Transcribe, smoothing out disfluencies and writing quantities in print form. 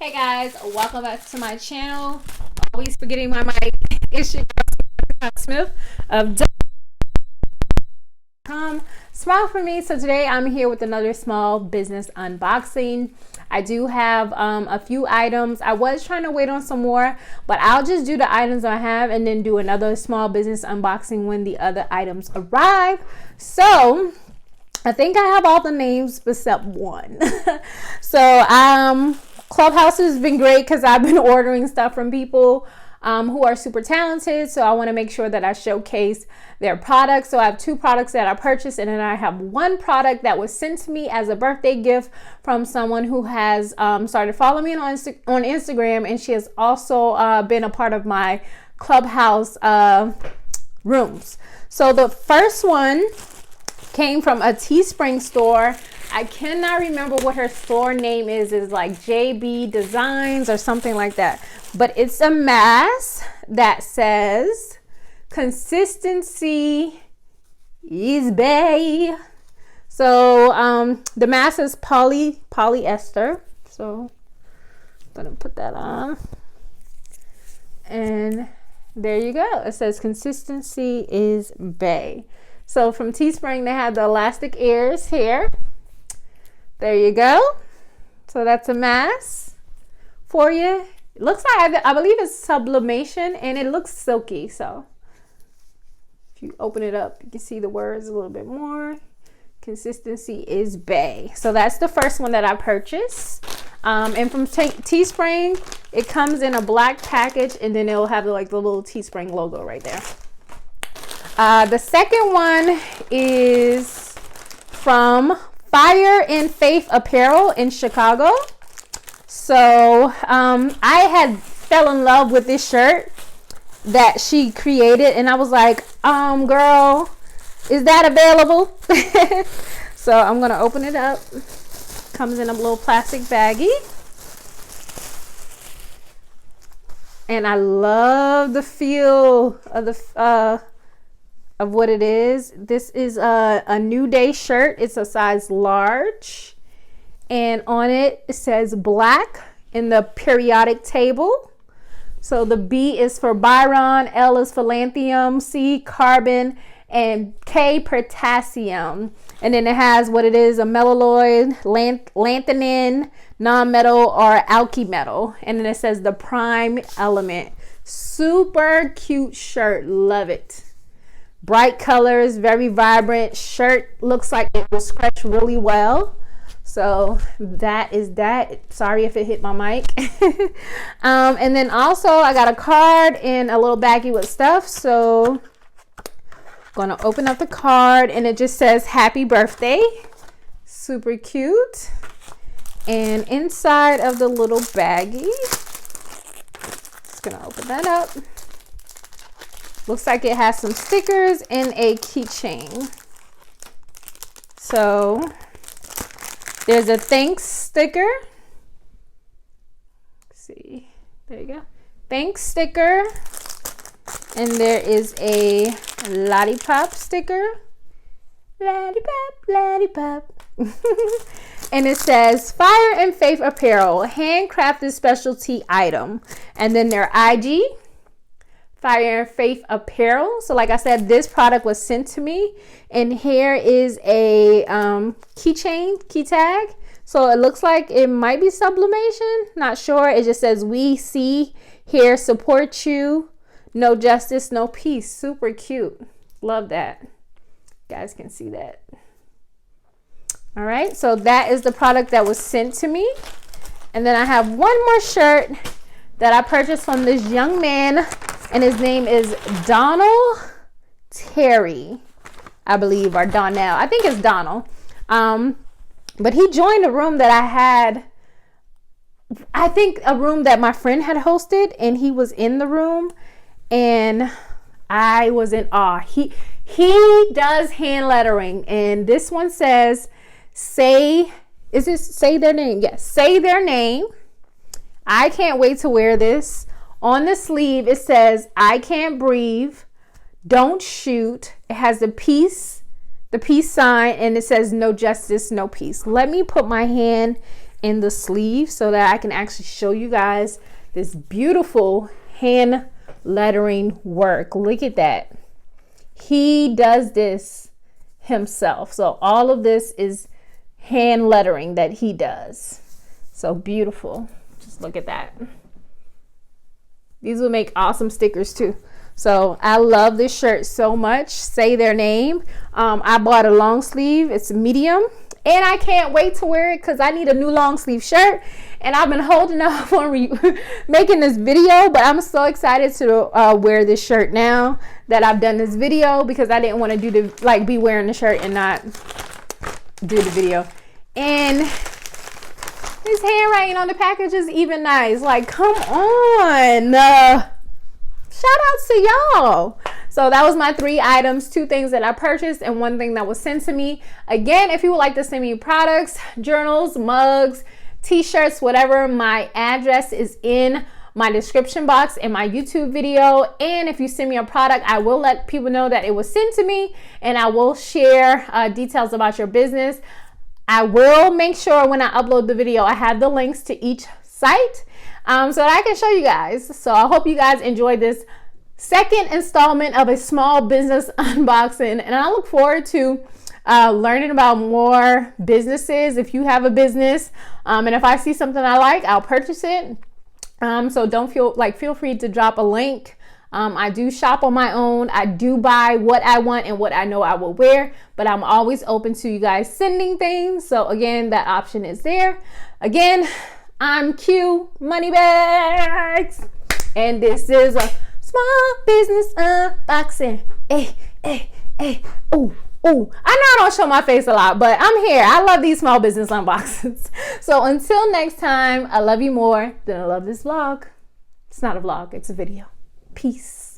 Hey guys, welcome back to my channel. Always forgetting my mic. It's your girl, Cinquanta Cox-Smith of Smile for Me. So today I'm here with another small business unboxing. I do have a few items. I was trying to wait on some more, but I'll just do the items I have and then do another small business unboxing when the other items arrive. So I think I have all the names except one. So Clubhouse has been great because I've been ordering stuff from people who are super talented. So I want to make sure that I showcase their products. So I have two products that I purchased, and then I have one product that was sent to me as a birthday gift from someone who has started following me on Instagram, and she has also been a part of my Clubhouse rooms. So the first one came from a Teespring store. I cannot remember what her store name is. It's like JB Designs or something like that. But it's a mask that says consistency is bae. So the mask is polyester. So I'm gonna put that on. And there you go. It says consistency is bae. So from Teespring, they have the elastic ears here. There you go. So that's a mask for you. It looks like, I believe it's sublimation, and it looks silky. So if you open it up, you can see the words a little bit more. Consistency is bae. So that's the first one that I purchased. And from Teespring, it comes in a black package, and then it'll have like the little Teespring logo right there. The second one is from Fire and Faith Apparel in Chicago. So I had fell in love with this shirt that she created, and I was like, girl, is that available? So I'm gonna open it up. Comes in a little plastic baggie, and I love the feel of the of what it is. This is a New Day shirt. It's a size large, and on it says black in the periodic table. So the B is for Byron, L is for lanthanum, C carbon, and K potassium. And then it has what it is: a metalloid, lanthanum, non-metal, or alky metal. And then it says the prime element. Super cute shirt. Love it. Bright colors, very vibrant shirt. Looks like it will stretch really well. So that is that. Sorry if it hit my mic. And then also I got a card and a little baggie with stuff. So I'm gonna open up the card, and it just says happy birthday. Super cute. And inside of the little baggie, just gonna open that up. Looks like it has some stickers and a keychain. So there's a thanks sticker. Let's see, there you go. Thanks sticker. And there is a lollipop sticker. Lollipop, lollipop. And it says Fire and Faith Apparel, handcrafted specialty item. And then their IG, Fire and Faith Apparel. So like I said, this product was sent to me, and here is a keychain, key tag. So it looks like it might be sublimation, not sure. It just says we see here, support you, no justice, no peace. Super cute. Love that. You guys can see that. All right, so that is the product that was sent to me. And then I have one more shirt that I purchased from this young man, and his name is Donald Terry, I believe, or Donnell. I think it's Donald. But he joined a room that I had, I think a room that my friend had hosted, and he was in the room, and I was in awe. He does hand lettering, and this one says, say their name? Yes, say their name. I can't wait to wear this. On the sleeve, it says, I can't breathe, don't shoot. It has the peace sign, and it says no justice, no peace. Let me put my hand in the sleeve so that I can actually show you guys this beautiful hand lettering work. Look at that. He does this himself. So all of this is hand lettering that he does. So beautiful. Just look at that. These will make awesome stickers too. So I love this shirt so much. Say their name. I bought a long sleeve. It's medium. And I can't wait to wear it because I need a new long sleeve shirt. And I've been holding off on making this video. But I'm so excited to wear this shirt now that I've done this video, because I didn't want to do the, like, be wearing the shirt and not do the video. And this handwriting on the package is even nice. Like, come on. Shout out to y'all. So that was my 3 items, 2 things that I purchased and 1 thing that was sent to me. Again, if you would like to send me products, journals, mugs, t-shirts, whatever, my address is in my description box in my YouTube video. And if you send me a product, I will let people know that it was sent to me, and I will share details about your business. I will make sure when I upload the video, I have the links to each site so that I can show you guys. So I hope you guys enjoyed this second installment of a small business unboxing, and I look forward to learning about more businesses. If you have a business, and if I see something I like, I'll purchase it. So don't feel free to drop a link. I do shop on my own. I do buy what I want and what I know I will wear, but I'm always open to you guys sending things. So again, that option is there. Again, I'm Q Moneybags, and this is a small business unboxing. Hey, hey, hey. Ooh, ooh. I know I don't show my face a lot, but I'm here. I love these small business unboxings. So until next time, I love you more than I love this vlog. It's not a vlog, it's a video. Peace.